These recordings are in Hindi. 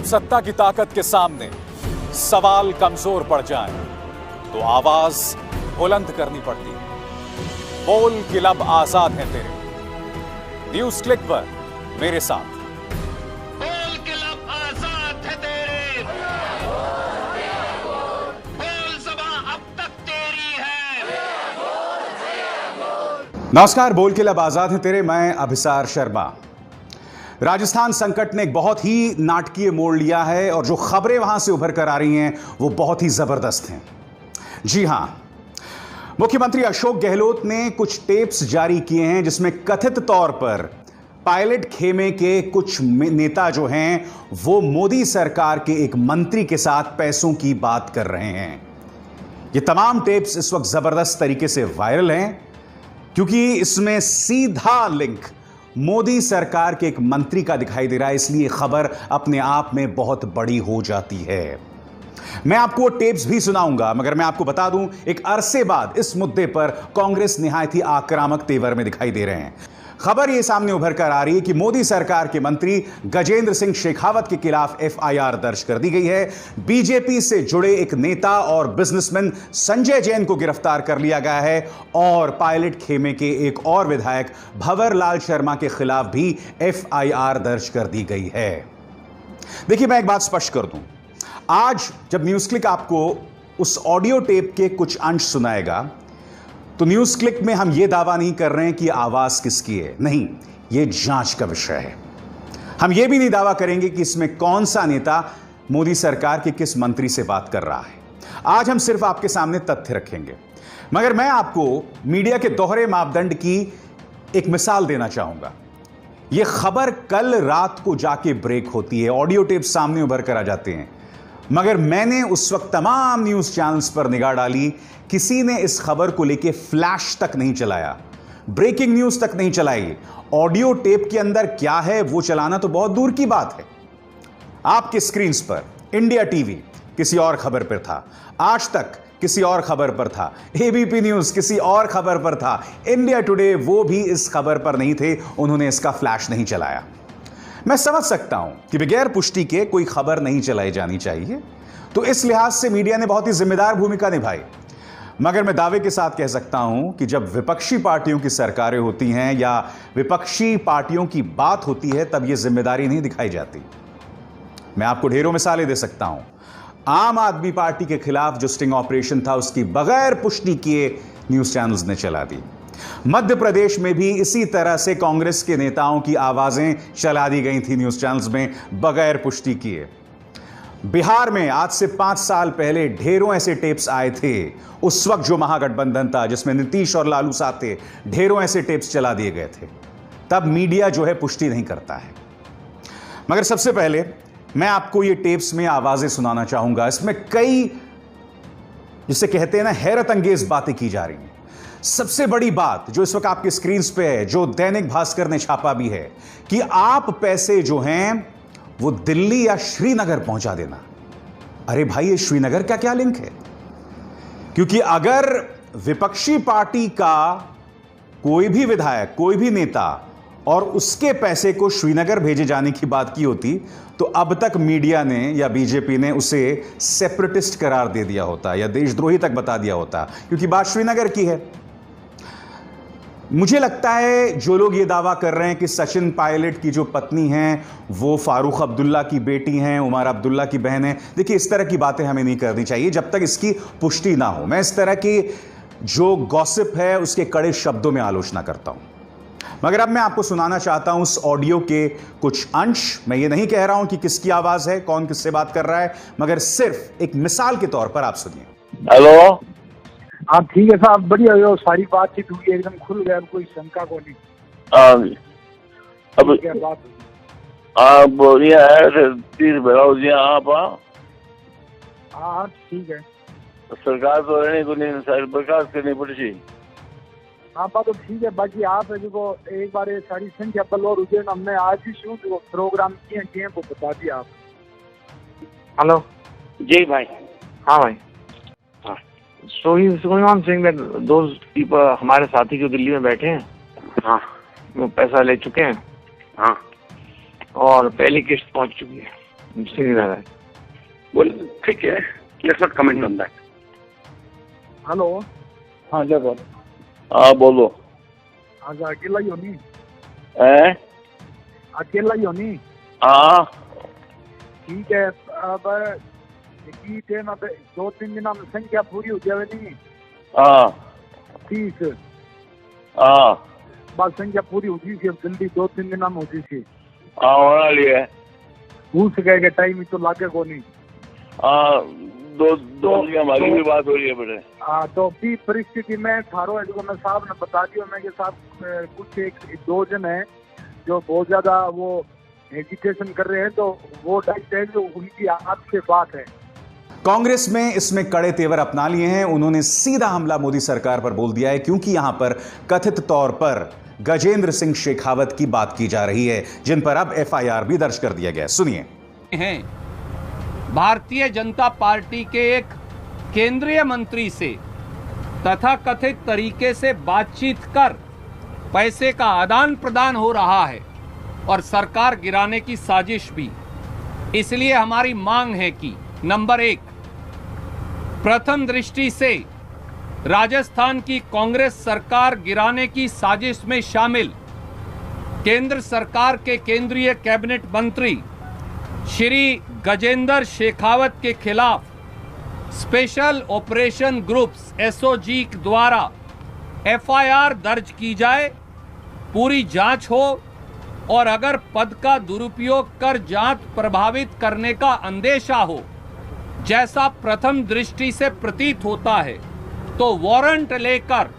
जब सत्ता की ताकत के सामने सवाल कमजोर पड़ जाएं, तो आवाज बुलंद करनी पड़ती है। बोल कि लब आजाद है तेरे। न्यूज क्लिक पर मेरे साथ। बोल के लब आजाद है तेरे, बोल ज़बां अब तक तेरी है। नमस्कार, बोल के लब आजाद है तेरे। मैं अभिसार शर्मा। राजस्थान संकट ने एक बहुत ही नाटकीय मोड़ लिया है और जो खबरें वहां से उभर कर आ रही हैं वो बहुत ही जबरदस्त हैं। जी हां, मुख्यमंत्री अशोक गहलोत ने कुछ टेप्स जारी किए हैं जिसमें कथित तौर पर पायलट खेमे के कुछ नेता जो हैं वो मोदी सरकार के एक मंत्री के साथ पैसों की बात कर रहे हैं। ये तमाम टेप्स इस वक्त जबरदस्त तरीके से वायरल हैं क्योंकि इसमें सीधा लिंक मोदी सरकार के एक मंत्री का दिखाई दे रहा है, इसलिए खबर अपने आप में बहुत बड़ी हो जाती है। मैं आपको टेप्स भी सुनाऊंगा, मगर मैं आपको बता दूं, एक अरसे बाद इस मुद्दे पर कांग्रेस निहायत ही आक्रामक तेवर में दिखाई दे रहे हैं। खबर यह सामने उभर कर आ रही है कि मोदी सरकार के मंत्री गजेंद्र सिंह शेखावत के खिलाफ एफआईआर दर्ज कर दी गई है। बीजेपी से जुड़े एक नेता और बिजनेसमैन संजय जैन को गिरफ्तार कर लिया गया है और पायलट खेमे के एक और विधायक भंवर लाल शर्मा के खिलाफ भी एफआईआर दर्ज कर दी गई है। देखिए, मैं एक बात स्पष्ट कर दूं, आज जब न्यूज क्लिक आपको उस ऑडियो टेप के कुछ अंश सुनाएगा तो न्यूज क्लिक में हम यह दावा नहीं कर रहे हैं कि आवाज किसकी है। नहीं, यह जांच का विषय है। हम यह भी नहीं दावा करेंगे कि इसमें कौन सा नेता मोदी सरकार के किस मंत्री से बात कर रहा है। आज हम सिर्फ आपके सामने तथ्य रखेंगे, मगर मैं आपको मीडिया के दोहरे मापदंड की एक मिसाल देना चाहूंगा। यह खबर कल रात को जाके ब्रेक होती है, ऑडियो टेप सामने उभर कर आ जाते हैं, मगर मैंने उस वक्त तमाम न्यूज चैनल्स पर निगाह डाली, किसी ने इस खबर को लेके फ्लैश तक नहीं चलाया, ब्रेकिंग न्यूज तक नहीं चलाई। ऑडियो टेप के अंदर क्या है वो चलाना तो बहुत दूर की बात है। आपके स्क्रीन पर इंडिया टीवी किसी और खबर पर था, आज तक किसी और खबर पर था, एबीपी न्यूज किसी और खबर पर था, इंडिया टुडे वो भी इस खबर पर नहीं थे, उन्होंने इसका फ्लैश नहीं चलाया। मैं समझ सकता हूं कि बगैर पुष्टि के कोई खबर नहीं चलाई जानी चाहिए, तो इस लिहाज से मीडिया ने बहुत ही जिम्मेदार भूमिका निभाई। मगर मैं दावे के साथ कह सकता हूं कि जब विपक्षी पार्टियों की सरकारें होती हैं या विपक्षी पार्टियों की बात होती है तब यह जिम्मेदारी नहीं दिखाई जाती। मैं आपको ढेरों मिसालें दे सकता हूं। आम आदमी पार्टी के खिलाफ जो स्टिंग ऑपरेशन था उसकी बगैर पुष्टि किए न्यूज चैनल्स ने चला दी। मध्य प्रदेश में भी इसी तरह से कांग्रेस के नेताओं की आवाजें चला दी गई थी न्यूज चैनल्स में बगैर पुष्टि किए। बिहार में आज से 5 साल पहले ढेरों ऐसे टेप्स आए थे, उस वक्त जो महागठबंधन था जिसमें नीतीश और लालू साथ थे, ढेरों ऐसे टेप्स चला दिए गए थे। तब मीडिया जो है पुष्टि नहीं करता है। मगर सबसे पहले मैं आपको ये टेप्स में आवाजें सुनाना चाहूंगा। इसमें कई, जिसे कहते हैं ना, हैरत अंगेज बातें की जा रही हैं। सबसे बड़ी बात जो इस वक्त आपके स्क्रीन पे है, जो दैनिक भास्कर ने छापा भी है, कि आप पैसे जो हैं वो दिल्ली या श्रीनगर पहुंचा देना। अरे भाई, ये श्रीनगर का क्या लिंक है? क्योंकि अगर विपक्षी पार्टी का कोई भी विधायक, कोई भी नेता और उसके पैसे को श्रीनगर भेजे जाने की बात की होती तो अब तक मीडिया ने या बीजेपी ने उसे सेपरेटिस्ट करार दे दिया होता या देशद्रोही तक बता दिया होता, क्योंकि बात श्रीनगर की है। मुझे लगता है जो लोग ये दावा कर रहे हैं कि सचिन पायलट की जो पत्नी हैं वो फारूक अब्दुल्ला की बेटी हैं, उमर अब्दुल्ला की बहन है, देखिए इस तरह की बातें हमें नहीं करनी चाहिए जब तक इसकी पुष्टि ना हो। मैं इस तरह की जो गॉसिप है उसके कड़े शब्दों में आलोचना करता हूं। मगर अब मैं आपको सुनाना चाहता हूं उस ऑडियो के कुछ अंश। मैं ये नहीं कह रहा हूं कि किसकी आवाज है, कौन किससे बात कर रहा है, मगर सिर्फ एक मिसाल के तौर पर आप सुनिए। हेलो, हाँ ठीक है साहब, बढ़िया हो, सारी बातचीत हुई, एकदम खुल गया, कोई शंका को नहीं। अब क्या बात आप बोलिए तीर भराओ जी आप। हाँ ठीक है। सरकार तो रहने को नहीं, बर्खास्त करनी पड़ी। हाँ बात तो ठीक है, बाकी आप जो एक बार ये सारी संख्या पल और उसे हमने आज ही शुरू जो प्रोग्राम किए वो बता दिया आप। हेलो जी भाई। हाँ भाई। हाँ, सो ही सुलेमान सिंह में दो पीपल हमारे साथी जो दिल्ली में बैठे हैं, हाँ वो पैसा ले चुके हैं। हाँ, और पहली किस्त पहुंच चुकी है। श्रीनारायण। बोल ठीक है, let's not comment on that. Hello. हाँ जय बोल। हाँ बोलो। अच्छा अकेला ही हो नहीं? अकेला ही हो नहीं? हाँ ठीक है। अब की थे ना 2-3 दिन में संख्या पूरी हो जाए नहीं? हाँ 30। हाँ बस संख्या पूरी होती थी, अब जल्दी 2-3 दिन में होती थी। हाँ होना लिए। भूल सके के टाइम तो लागे को नहीं। हाँ दो हमारी भी बात हो रही है बेटे। हाँ तो भी परिस्थिति में थारो है जो मैं साहब ने बता दिया, मैं के साहब कुछ 1-2 जन है जो बहुत ज्यादा वो हेजिटेशन कर रहे हैं, तो वो डाइट है जो उनकी आपसे बात है। कांग्रेस में इसमें कड़े तेवर अपना लिए हैं। उन्होंने सीधा हमला मोदी सरकार पर बोल दिया है, क्योंकि यहां पर कथित तौर पर गजेंद्र सिंह शेखावत की बात की जा रही है, जिन पर अब एफआईआर भी दर्ज कर दिया गया है। सुनिए। हैं भारतीय जनता पार्टी के एक केंद्रीय मंत्री से तथा कथित तरीके से बातचीत कर पैसे का आदान प्रदान हो रहा है और सरकार गिराने की साजिश भी। इसलिए हमारी मांग है कि नंबर 1, प्रथम दृष्टि से राजस्थान की कांग्रेस सरकार गिराने की साजिश में शामिल केंद्र सरकार के केंद्रीय कैबिनेट मंत्री श्री गजेंद्र शेखावत के खिलाफ स्पेशल ऑपरेशन ग्रुप्स एसओजी द्वारा एफआईआर दर्ज की जाए, पूरी जांच हो और अगर पद का दुरुपयोग कर जांच प्रभावित करने का अंदेशा हो, जैसा प्रथम दृष्टि से प्रतीत होता है, तो वारंट लेकर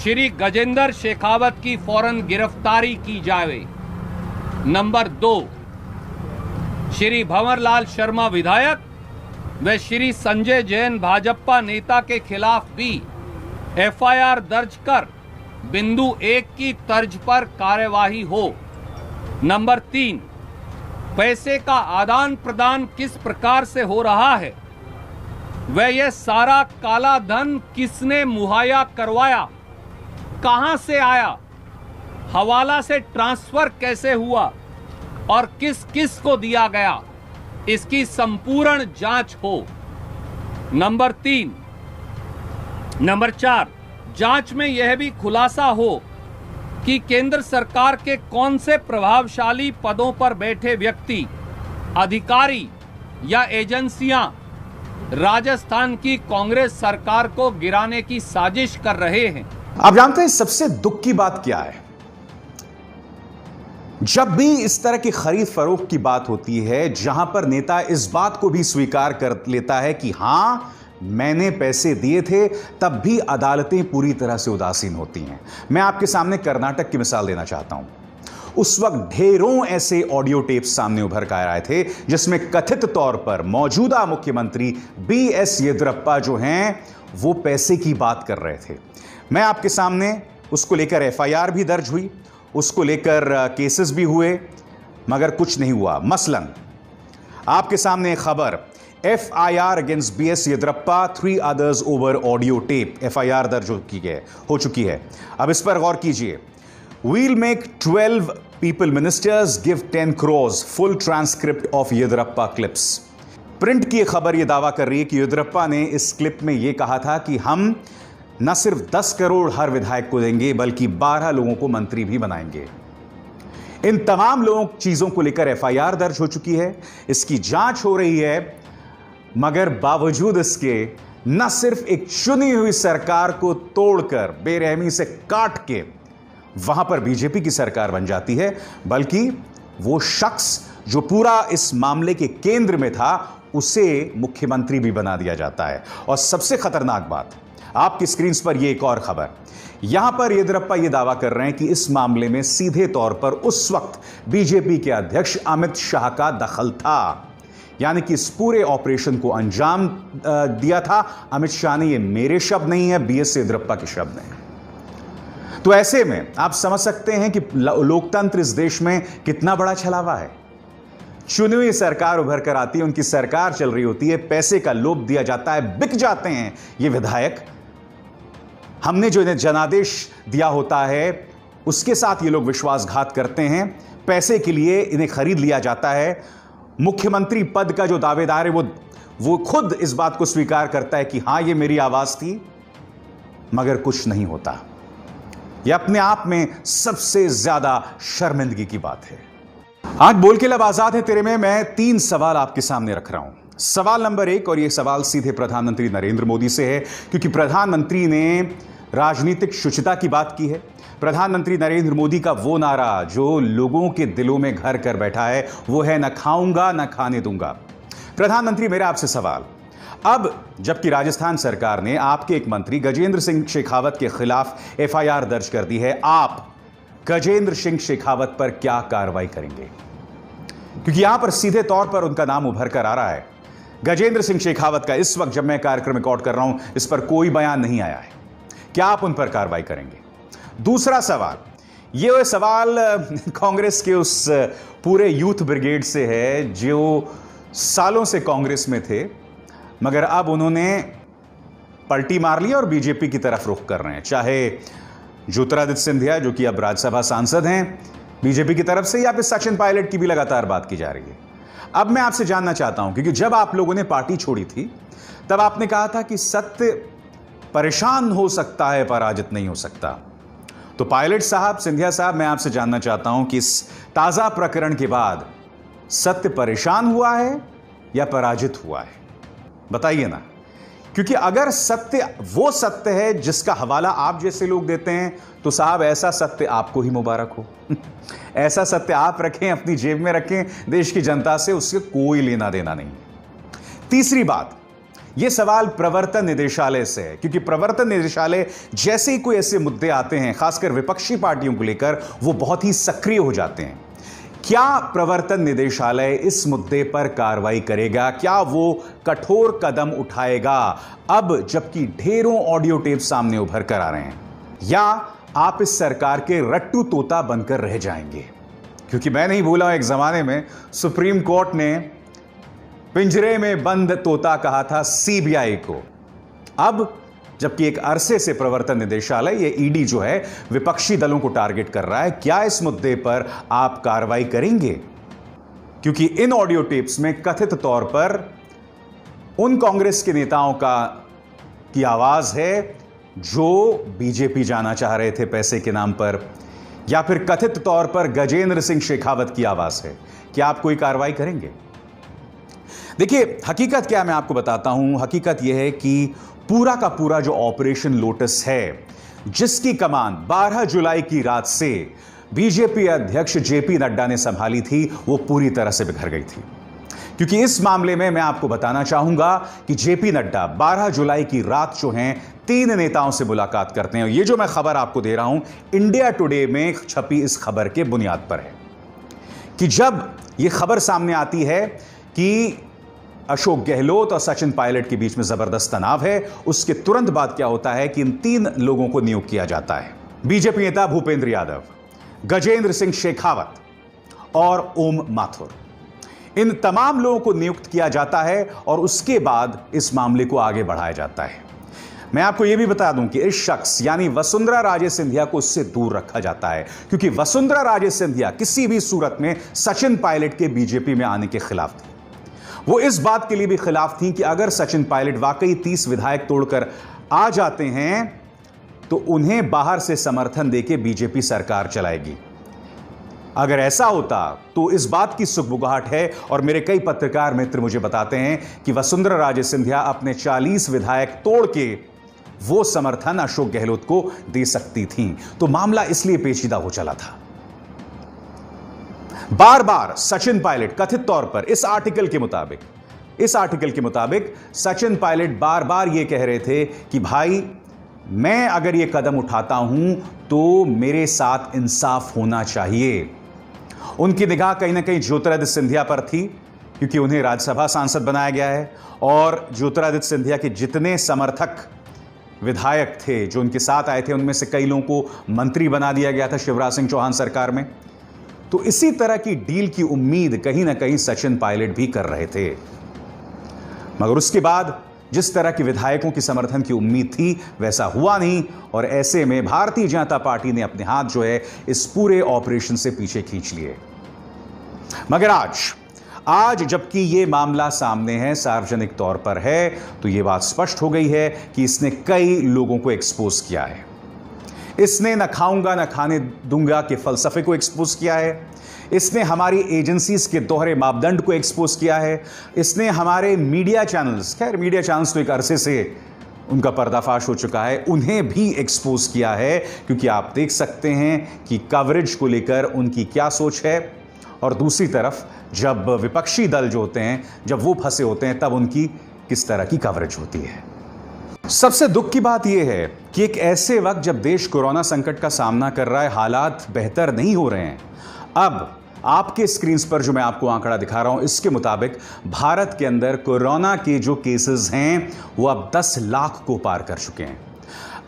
श्री गजेंद्र शेखावत की फौरन गिरफ्तारी की जाए। नंबर 2, श्री भंवरलाल शर्मा विधायक व श्री संजय जैन भाजपा नेता के खिलाफ भी एफआईआर दर्ज कर बिंदु 1 की तर्ज पर कार्यवाही हो। नंबर 3, पैसे का आदान प्रदान किस प्रकार से हो रहा है, वह यह सारा काला धन किसने मुहैया करवाया, कहां से आया, हवाला से ट्रांसफर कैसे हुआ और किस किस को दिया गया, इसकी संपूर्ण जांच हो। नंबर 4, जांच में यह भी खुलासा हो कि केंद्र सरकार के कौन से प्रभावशाली पदों पर बैठे व्यक्ति, अधिकारी या एजेंसियां राजस्थान की कांग्रेस सरकार को गिराने की साजिश कर रहे हैं। आप जानते हैं सबसे दुख की बात क्या है? जब भी इस तरह की खरीद फरोख्त की बात होती है, जहां पर नेता इस बात को भी स्वीकार कर लेता है कि हां मैंने पैसे दिए थे, तब भी अदालतें पूरी तरह से उदासीन होती हैं। मैं आपके सामने कर्नाटक की मिसाल देना चाहता हूं। उस वक्त ढेरों ऐसे ऑडियो टेप्स सामने उभर कर आए थे जिसमें कथित तौर पर मौजूदा मुख्यमंत्री बीएस येदियुरप्पा जो हैं वो पैसे की बात कर रहे थे। मैं आपके सामने उसको लेकर एफआईआर भी दर्ज हुई, उसको लेकर केसेस भी हुए, मगर कुछ नहीं हुआ। मसलन आपके सामने खबर, FIR against BS Yediyurappa, 3 others over audio tape. FIR दर्ज हो चुकी है। अब इस पर गौर कीजिए। We'll make 12 people ministers, give 10 crores, full transcript of Yediyurappa clips। Print की खबर यह दावा कर रही है कि येदियुरप्पा ने इस क्लिप में यह कहा था कि हम न सिर्फ 10 करोड़ हर विधायक को देंगे, बल्कि 12 लोगों को मंत्री भी बनाएंगे। इन तमाम चीजों को लेकर एफआईआर दर्ज हो चुकी है, इसकी जांच हो रही है, मगर बावजूद इसके न सिर्फ एक चुनी हुई सरकार को तोड़कर, बेरहमी से काट के वहां पर बीजेपी की सरकार बन जाती है, बल्कि वो शख्स जो पूरा इस मामले के केंद्र में था उसे मुख्यमंत्री भी बना दिया जाता है। और सबसे खतरनाक बात, आपकी स्क्रीन पर यह एक और खबर, यहां पर येदियुरप्पा यह दावा कर रहे हैं कि इस मामले में सीधे तौर पर उस वक्त बीजेपी के अध्यक्ष अमित शाह का दखल था, यानी कि इस पूरे ऑपरेशन को अंजाम दिया था अमित शाह ने। ये मेरे शब्द नहीं है, बीएस येदियुरप्पा के शब्द हैं। तो ऐसे में आप समझ सकते हैं कि लोकतंत्र इस देश में कितना बड़ा छलावा है। चुनी हुई सरकार उभर कर आती है, उनकी सरकार चल रही होती है, पैसे का लोभ दिया जाता है, बिक जाते हैं ये विधायक। हमने जो इन्हें जनादेश दिया होता है उसके साथ ये लोग विश्वासघात करते हैं, पैसे के लिए इन्हें खरीद लिया जाता है। मुख्यमंत्री पद का जो दावेदार है वो खुद इस बात को स्वीकार करता है कि हां ये मेरी आवाज थी, मगर कुछ नहीं होता। यह अपने आप में सबसे ज्यादा शर्मिंदगी की बात है। आज बोल के लब आजाद है तेरे में मैं 3 सवाल आपके सामने रख रहा हूं। सवाल नंबर 1, और यह सवाल सीधे प्रधानमंत्री नरेंद्र मोदी से है, क्योंकि प्रधानमंत्री ने राजनीतिक शुचिता की बात की है। प्रधानमंत्री नरेंद्र मोदी का वो नारा जो लोगों के दिलों में घर कर बैठा है वो है, न खाऊंगा न खाने दूंगा। प्रधानमंत्री, मेरा आपसे सवाल, अब जबकि राजस्थान सरकार ने आपके एक मंत्री गजेंद्र सिंह शेखावत के खिलाफ एफआईआर दर्ज कर दी है, आप गजेंद्र सिंह शेखावत पर क्या कार्रवाई करेंगे? क्योंकि यहां पर सीधे तौर पर उनका नाम उभर कर आ रहा है। गजेंद्र सिंह शेखावत का इस वक्त जब मैं कार्यक्रम रिकॉर्ड कर रहा हूं, इस पर कोई बयान नहीं आया है। क्या आप उन पर कार्रवाई करेंगे? दूसरा सवाल, यह सवाल कांग्रेस के उस पूरे यूथ ब्रिगेड से है जो सालों से कांग्रेस में थे, मगर अब उन्होंने पलटी मार ली और बीजेपी की तरफ रुख कर रहे हैं। चाहे ज्योतिरादित्य सिंधिया जो कि अब राज्यसभा सांसद हैं बीजेपी की तरफ से, या फिर सचिन पायलट की भी लगातार बात की जा रही है। अब मैं आपसे जानना चाहता हूं, क्योंकि जब आप लोगों ने पार्टी छोड़ी थी तब आपने कहा था कि सत्य परेशान हो सकता है, पराजित नहीं हो सकता। तो पायलट साहब, सिंधिया साहब, मैं आपसे जानना चाहता हूं कि इस ताजा प्रकरण के बाद सत्य परेशान हुआ है या पराजित हुआ है? बताइए ना, क्योंकि अगर सत्य वो सत्य है जिसका हवाला आप जैसे लोग देते हैं तो साहब ऐसा सत्य आपको ही मुबारक हो। ऐसा सत्य आप रखें, अपनी जेब में रखें, देश की जनता से उससे कोई लेना देना नहीं। तीसरी बात, यह सवाल प्रवर्तन निदेशालय से है, क्योंकि प्रवर्तन निदेशालय जैसे ही कोई ऐसे मुद्दे आते हैं खासकर विपक्षी पार्टियों को लेकर, वो बहुत ही सक्रिय हो जाते हैं। क्या प्रवर्तन निदेशालय इस मुद्दे पर कार्रवाई करेगा? क्या वो कठोर कदम उठाएगा अब जबकि ढेरों ऑडियो टेप सामने उभर कर आ रहे हैं? या आप इस सरकार के रट्टू तोता बनकर रह जाएंगे? क्योंकि मैं नहीं भूला, एक जमाने में सुप्रीम कोर्ट ने पिंजरे में बंद तोता कहा था सीबीआई को। अब जबकि एक अरसे से प्रवर्तन निदेशालय, ये ईडी जो है, विपक्षी दलों को टारगेट कर रहा है, क्या इस मुद्दे पर आप कार्रवाई करेंगे? क्योंकि इन ऑडियो टेप्स में कथित तौर पर उन कांग्रेस के नेताओं की आवाज है जो बीजेपी जाना चाह रहे थे पैसे के नाम पर, या फिर कथित तौर पर गजेंद्र सिंह शेखावत की आवाज है। क्या आप कोई कार्रवाई करेंगे? देखिए, हकीकत क्या, मैं आपको बताता हूं। हकीकत यह है कि पूरा का पूरा जो ऑपरेशन लोटस है, जिसकी कमान 12 जुलाई की रात से बीजेपी अध्यक्ष जेपी नड्डा ने संभाली थी, वो पूरी तरह से बिखर गई थी। क्योंकि इस मामले में मैं आपको बताना चाहूंगा कि जेपी नड्डा 12 जुलाई की रात जो है 3 नेताओं से मुलाकात करते हैं। ये जो मैं खबर आपको दे रहा हूं, इंडिया टुडे में छपी इस खबर के बुनियाद पर है कि जब यह खबर सामने आती है कि अशोक गहलोत और सचिन पायलट के बीच में जबरदस्त तनाव है, उसके तुरंत बाद क्या होता है कि इन 3 लोगों को नियुक्त किया जाता है। बीजेपी नेता भूपेंद्र यादव, गजेंद्र सिंह शेखावत और ओम माथुर, इन तमाम लोगों को नियुक्त किया जाता है और उसके बाद इस मामले को आगे बढ़ाया जाता है। मैं आपको यह भी बता दूं कि इस शख्स यानी वसुंधरा राजे सिंधिया को उससे दूर रखा जाता है, क्योंकि वसुंधरा राजे सिंधिया किसी भी सूरत में सचिन पायलट के बीजेपी में आने के खिलाफ थी। वो इस बात के लिए भी खिलाफ थी कि अगर सचिन पायलट वाकई 30 विधायक तोड़कर आ जाते हैं तो उन्हें बाहर से समर्थन देके बीजेपी सरकार चलाएगी। अगर ऐसा होता तो इस बात की सुगबुगाहट है, और मेरे कई पत्रकार मित्र मुझे बताते हैं कि वसुंधरा राजे सिंधिया अपने 40 विधायक तोड़ के वो समर्थन अशोक गहलोत को दे सकती थी। तो मामला इसलिए पेचीदा हो चला था। बार बार सचिन पायलट कथित तौर पर इस आर्टिकल के मुताबिक सचिन पायलट बार बार यह कह रहे थे कि भाई मैं अगर यह कदम उठाता हूं तो मेरे साथ इंसाफ होना चाहिए। उनकी निगाह कहीं ना कहीं ज्योतिरादित्य सिंधिया पर थी, क्योंकि उन्हें राज्यसभा सांसद बनाया गया है और ज्योतिरादित्य सिंधिया के जितने समर्थक विधायक थे जो उनके साथ आए थे, उनमें से कई लोगों को मंत्री बना दिया गया था शिवराज सिंह चौहान सरकार में। तो इसी तरह की डील की उम्मीद कहीं ना कहीं सचिन पायलट भी कर रहे थे, मगर उसके बाद जिस तरह के विधायकों की समर्थन की उम्मीद थी वैसा हुआ नहीं, और ऐसे में भारतीय जनता पार्टी ने अपने हाथ जो है इस पूरे ऑपरेशन से पीछे खींच लिए। मगर आज जबकि ये मामला सामने है, सार्वजनिक तौर पर है, तो ये बात स्पष्ट हो गई है कि इसने कई लोगों को एक्सपोज किया है। इसने न खाऊंगा न खाने दूंगा के फलसफे को एक्सपोज किया है। इसने हमारी एजेंसीज के दोहरे मापदंड को एक्सपोज किया है। इसने हमारे मीडिया चैनल्स, खैर मीडिया चैनल्स तो एक अरसे से उनका पर्दाफाश हो चुका है, उन्हें भी एक्सपोज किया है, क्योंकि आप देख सकते हैं कि कवरेज को लेकर उनकी क्या सोच है। और दूसरी तरफ जब विपक्षी दल जो होते हैं, जब वो फंसे होते हैं, तब उनकी किस तरह की कवरेज होती है। सबसे दुख की बात यह है कि एक ऐसे वक्त जब देश कोरोना संकट का सामना कर रहा है, हालात बेहतर नहीं हो रहे हैं। अब आपके स्क्रीन पर जो मैं आपको आंकड़ा दिखा रहा हूं, इसके मुताबिक भारत के अंदर कोरोना के जो केसेस हैं वो अब 10 लाख को पार कर चुके हैं।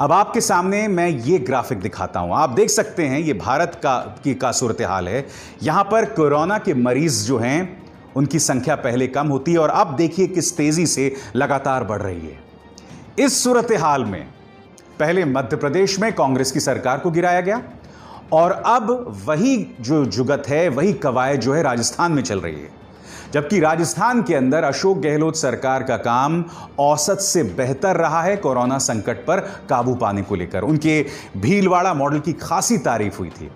अब आपके सामने मैं ये ग्राफिक दिखाता हूं, आप देख सकते हैं ये भारत का सूरत हाल है। यहां पर कोरोना के मरीज जो हैं उनकी संख्या पहले कम होती है और अब देखिए किस तेजी से लगातार बढ़ रही है। इस सूरत हाल में पहले मध्य प्रदेश में कांग्रेस की सरकार को गिराया गया और अब वही जो जुगत है, वही कवायद जो है राजस्थान में चल रही है। जबकि राजस्थान के अंदर अशोक गहलोत सरकार का काम औसत से बेहतर रहा है कोरोना संकट पर काबू पाने को लेकर। उनके भीलवाड़ा मॉडल की खासी तारीफ हुई थी।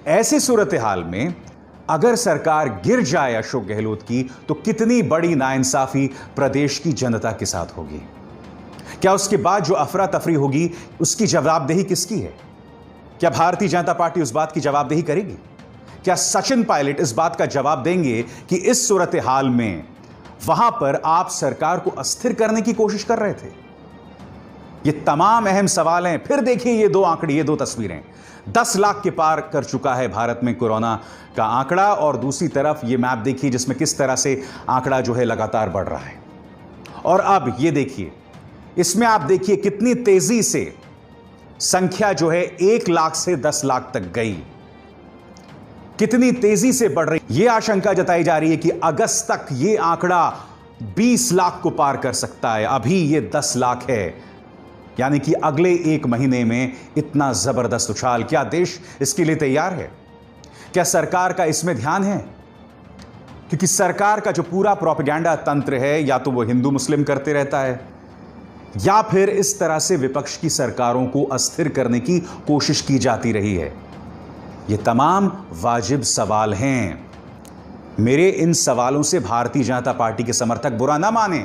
ऐसी सूरत हाल में अगर सरकार गिर जाए अशोक गहलोत की, तो कितनी बड़ी नाइंसाफी प्रदेश की जनता के साथ होगी। क्या उसके बाद जो अफरा तफरी होगी उसकी जवाबदेही किसकी है? क्या भारतीय जनता पार्टी उस बात की जवाबदेही करेगी? क्या सचिन पायलट इस बात का जवाब देंगे कि इस सूरत हाल में वहां पर आप सरकार को अस्थिर करने की कोशिश कर रहे थे? ये तमाम अहम सवाल हैं। फिर देखिए ये दो आंकड़े, ये दो तस्वीरें। 10 लाख के पार कर चुका है भारत में कोरोना का आंकड़ा, और दूसरी तरफ ये मैप देखिए जिसमें किस तरह से आंकड़ा जो है लगातार बढ़ रहा है। और अब ये देखिए, इसमें आप देखिए कितनी तेजी से संख्या जो है 1 लाख से 10 लाख तक गई, कितनी तेजी से बढ़ रही। यह आशंका जताई जा रही है कि अगस्त तक यह आंकड़ा 20 लाख को पार कर सकता है। अभी यह 10 लाख है, यानी कि अगले 1 महीने में इतना जबरदस्त उछाल। क्या देश इसके लिए तैयार है? क्या सरकार का इसमें ध्यान है? क्योंकि सरकार का जो पूरा प्रोपेगेंडा तंत्र है, या तो वो हिंदू मुस्लिम करते रहता है, या फिर इस तरह से विपक्ष की सरकारों को अस्थिर करने की कोशिश की जाती रही है। ये तमाम वाजिब सवाल हैं। मेरे इन सवालों से भारतीय जनता पार्टी के समर्थक बुरा ना माने,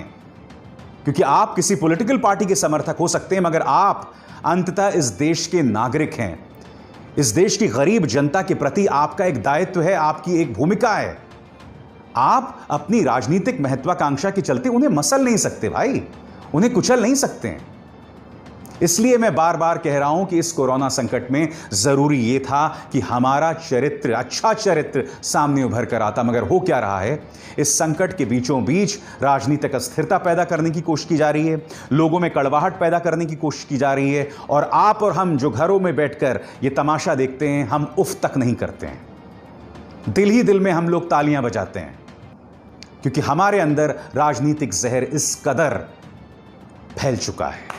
क्योंकि आप किसी पॉलिटिकल पार्टी के समर्थक हो सकते हैं, मगर आप अंततः इस देश के नागरिक हैं। इस देश की गरीब जनता के प्रति आपका एक दायित्व है, आपकी एक भूमिका है। आप अपनी राजनीतिक महत्वाकांक्षा के चलते उन्हें मसल नहीं सकते भाई, उन्हें कुचल नहीं सकते हैं। इसलिए मैं बार बार कह रहा हूं कि इस कोरोना संकट में जरूरी यह था कि हमारा चरित्र, अच्छा चरित्र सामने उभर कर आता। मगर हो क्या रहा है, इस संकट के बीचों बीच राजनीतिक अस्थिरता पैदा करने की कोशिश की जा रही है, लोगों में कड़वाहट पैदा करने की कोशिश की जा रही है, और आप और हम जो घरों में बैठकर यह तमाशा देखते हैं, हम उफ तक नहीं करते हैं। दिल ही दिल में हम लोग तालियां बजाते हैं, क्योंकि हमारे अंदर राजनीतिक जहर इस कदर फैल चुका है।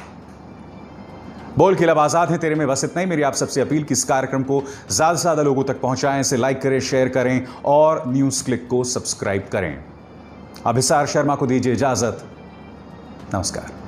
बोल के लब आजाद है तेरे में, बस इतना ही। मेरी आप सबसे अपील कि इस कार्यक्रम को ज्यादा से ज्यादा लोगों तक पहुंचाएं, इसे लाइक करें, शेयर करें और न्यूज़ क्लिक को सब्सक्राइब करें। अभिसार शर्मा को दीजिए इजाजत। नमस्कार।